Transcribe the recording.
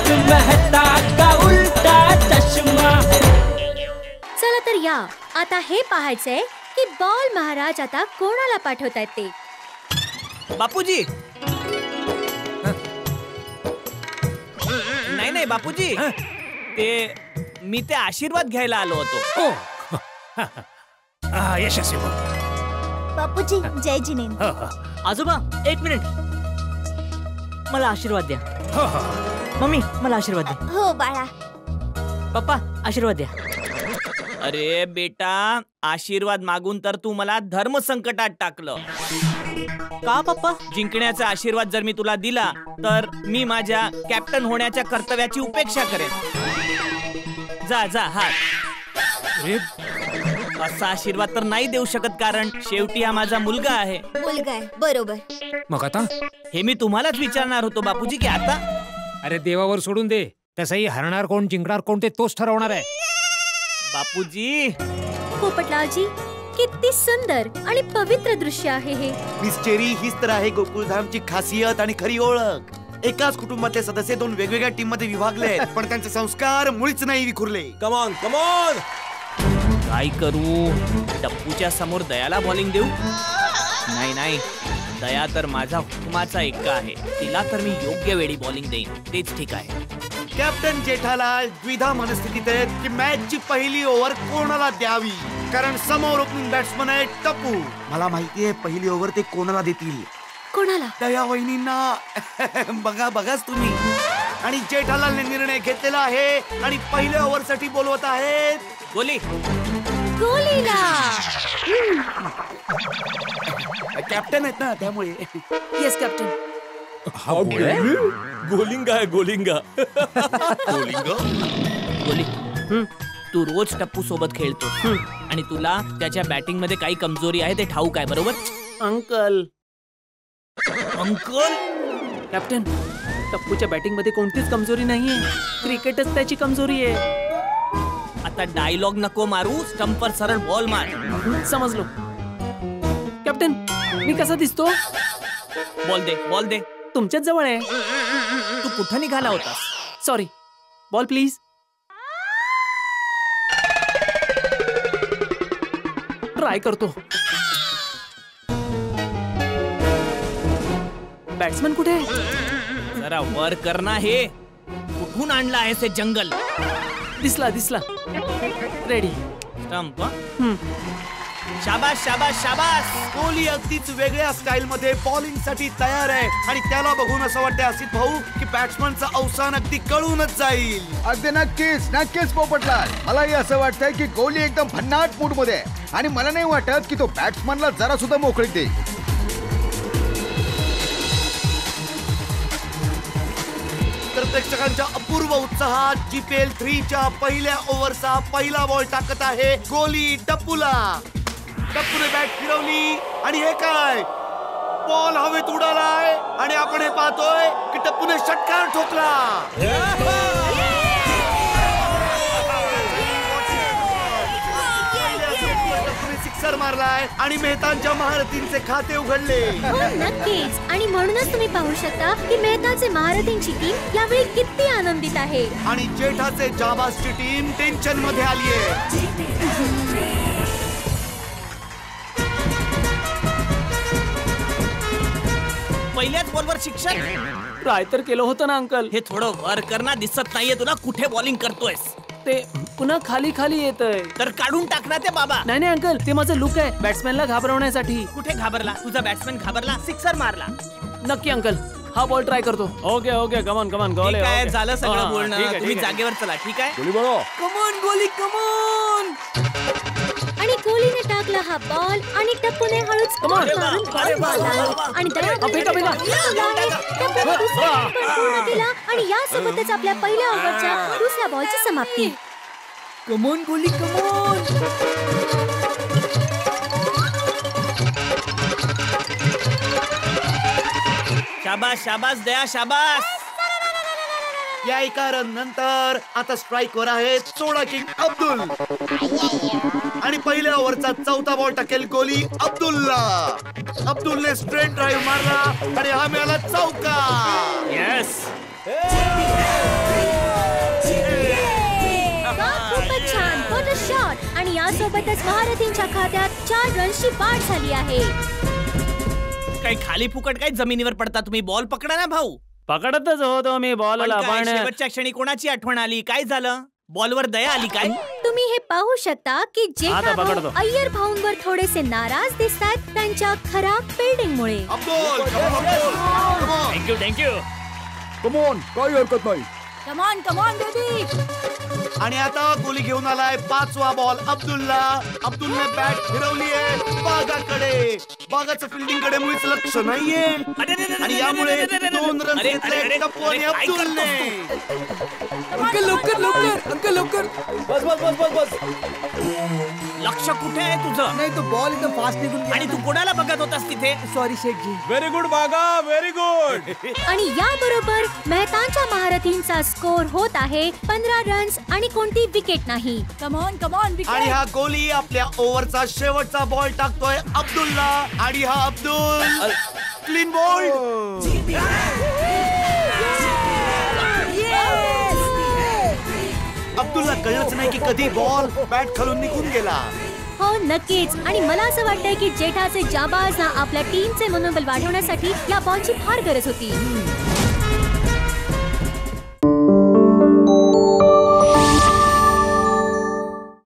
तारक मेहता का उल्टा चष्मा। चला तर या, आता हे पाहायचंय की बॉल महाराज आता कोणाला पाठवतायत ते। बापूजी, नाही नाही बापूजी, ते मी ते आशीर्वाद घ्यायला आलो होतो। यशस्वी बापूजी जय जिनेंद्र। आजोबा एक मिनिट, मला आशीर्वाद द्या। मम्मी मला आशीर्वाद द्या। हो बाळा। पप्पा आशीर्वाद द्या। अरे बेटा, आशीर्वाद मागून तर तू मला धर्म संकटात टाकलं। का पप्पा? जिंकण्याचा आशीर्वाद जर मी तुला दिला तर मी माझ्या कॅप्टन होण्याच्या कर्तव्याची उपेक्षा करेन। जा जा हा। असा आशीर्वाद तर नाही देऊ शकत, कारण शेवटी हा माझा मुलगा आहे। मुलगा आहे बरोबर। मग आता हे मी तुम्हालाच विचारणार होतो बापूजी की आता। अरे देवावर सोडून दे, तसंही हरणार कोण जिंकणार कोण ते तोच ठरवणार आहे। बापूजी पोपटलालजी, किती सुंदर आणि पवित्र दृश्य आहे हे। मिस चेरी, हीच तर आहे गोकुळधामची खासियत आणि खरी ओळख। एकाच कुटुंबातले सदस्य दोन वेगवेगळ्या टीम मध्ये विभागले, पण त्यांचे संस्कार मुळीच नाही विखुरले। Come on come on. काय करू? टप्पूच्या समोर दयाला बॉलिंग देऊ? नाही नाही, दया तर माझा हुकमाचा एक्का आहे, तिला तर मी योग्य वेळी बॉलिंग देईन, तेच ठीक आहे। कॅप्टन जेठालाल द्विधा मनस्थितीत आहेत की मॅचची पहिली ओव्हर कोणाला द्यावी, कारण समोर ओपनिंग बॅट्समन आहे टप्पू। मला माहितीये पहिली ओव्हर ते कोणाला देतील। कोणाला? दया वहिनींना। बघा बघाच तुम्ही। आणि जेठालालने निर्णय घेतलेला आहे आणि पहिल्या ओव्हर साठी बोलवत आहेत गोली। गोलीला कॅप्टन आहेत ना, त्यामुळे। Yes captain. गोलिंगा है गोलिंगा। गोली, तू रोज टप्पू सोबत खेळतो आणि तुला त्याच्या बॅटिंग मध्ये काही कमजोरी आहे ते ठाऊक आहे बरोबर? अंकल अंकल कॅप्टन, टप्पूच्या बॅटिंग मध्ये कोणतीच कमजोरी नाहीये, क्रिकेटच त्याची कमजोरी आहे। आता डायलॉग नको मारू, स्टंपवर सरळ बॉल मार। समजलो। कॅप्टन मी कसा दिसतो? बॉल दे, बॉल दे। तुमच्याच जवळ आहे। तू कुठं निघाला होतास? Sorry, ball please. ट्राय करतो। बॅट्समन कुठे? जरा वर करना, हे कुठून आणला आहेस हे जंगल? दिसला दिसला। रेडी। स्टंप। शाबास शाबास शाबास। कोहली अगदीच वेगळ्या स्टाईल मध्ये बॉलिंग साठी तयार आहे आणि त्याला बघून असं वाटतं असित भाऊ की बॅट्समनचं अवसान अगदी कळूनच जाईल। अगदी नक्कीच नक्कीच पोपटलाल, मलाही असं वाटतंय की कोहली एकदम भन्नाट मूड मध्ये आहे आणि मला नाही वाटत की तो बॅट्समनला जरा सुद्धा मोकळीक देईल। तर प्रेक्षकांच्या अपूर्व उत्साहात GPL 3च्या पहिल्या ओव्हरचा पहिला बॉल टाकत आहे गोली टप्पूला। टप्पूने बॅट फिरवली आणि हे काय, बॉल हवेत उडालाय आणि आपण हे पाहतोय की टप्पूने षटकार ठोकला। सिक्सर मारलाय आणि मेहतांच्या महारथींचे खाते उघडले। नक्कीच, आणि म्हणूनच तुम्ही पाहू शकता की मेहताचे महारथींची टीम यावेळी किती आनंदित आहे आणि जेठाचे जाबाजची टीम टेन्शन मध्ये आली आहे। पहिल्याच बॉलवर शिक्षण? ट्राय तर केलं होतं ना अंकल। हे थोडं वर करना, दिसत नाहीये तुला कुठे बॉलिंग करतोयस? ते पुन्हा खाली खाली येतंय। तर काढून टाक ना ते बाबा। नाही नाही अंकल, ते माझं लुक आहे बॅट्समॅनला घाबरवण्यासाठी। कुठे घाबरला? तुझा बॅट्समॅन घाबरला, सिक्सर मारला। नक्की अंकल, हा बॉल ट्राय करतो। ओके ओके, कमॉन कमॉन गोली। काय झालं सगळं बोलणं, तुम्ही जागेवर चला, ठीक आहे? गोली बोलो। कमॉन गोली कमॉन। आणि कोहलीने टाकला हा बॉल आणि टप्पूने हळूच बॉल मारून बॉल मारला आणि दयावहिनीने पूर्ण केला आणि यासोबतच आपल्या पहिल्या ओव्हरच्या दुसऱ्या बॉलची समाप्ती। कमॉन गोली कमॉन। शाबास शाबास दया शाबास। या एका रन नंतर आता स्ट्राइक वर आहे सोडा किंग अब्दुल आणि पहिल्या ओव्हरचा चौथा बॉल टाकेल गोली अब्दुलला। अब्दुलने स्ट्रेट ड्राइव्ह मारला आणि हा मिळाला चौका। यस। आणि यासोबतच महारथींच्या खात्यात 4 रन्सची वाढ झाली आहे. काही खाली फुकट काय जमिनीवर पडता तुम्ही? बॉल पकडा ना भाऊ. पकडतच होतो मी बॉलला, पण काय, पण शेवटच्या क्षणी कोणाची आठवण आली? काय झालं? बॉलवर दया आली काय? तुम्ही हे पाहू शकता की आता जेठा पकडतो. भाऊ अय्यर भाऊंवर थोडेसे नाराज दिसतात त्यांच्या खराब फिल्डिंगमुळे. Abdul, come on, Abdul. Come on. Thank you thank you. Come on, काही हरकत नाही. Come on baby. आणि आता गोली घेऊन आलाय 5वा बॉल अब्दुलला. अब्दुलने बॅट फिरवली आहे बागाकडे. बागाचं फिल्डिंग कडे मुळीच लक्ष नाहीये आणि यामुळे 2 रन घेतले टप्पू आणि अब्दुलने. अंकल लवकर बस बस बस बस बस. लक्ष कुठे आहे तुझं? नाही तो बॉल एकदम फास्ट निघून आणि तू कोणाला बघत होतास तिथे? सॉरी शेठजी. व्हेरी गुड बागा, व्हेरी गुड. आणि याबरोबर मेहतांच्या महारथींचा स्कोर होत आहे 15 रन्स आणि कोणती विकेट नाही. कम ऑन आणि हा गोली आपल्या ओव्हरचा शेवटचा बॉल टाकतोय अब्दुलला आणि हा अब्दुल क्लीन बॉल. अब्दुलला कळलंच नाही की कधी बॉल बॅट खालून निघून गेला. हो नक्कीच. आणि मला असं वाटतंय की जेठाचे जाबाज आपल्या टीमचे मनोबल वाढवण्यासाठी या बॉलची फार गरज होती.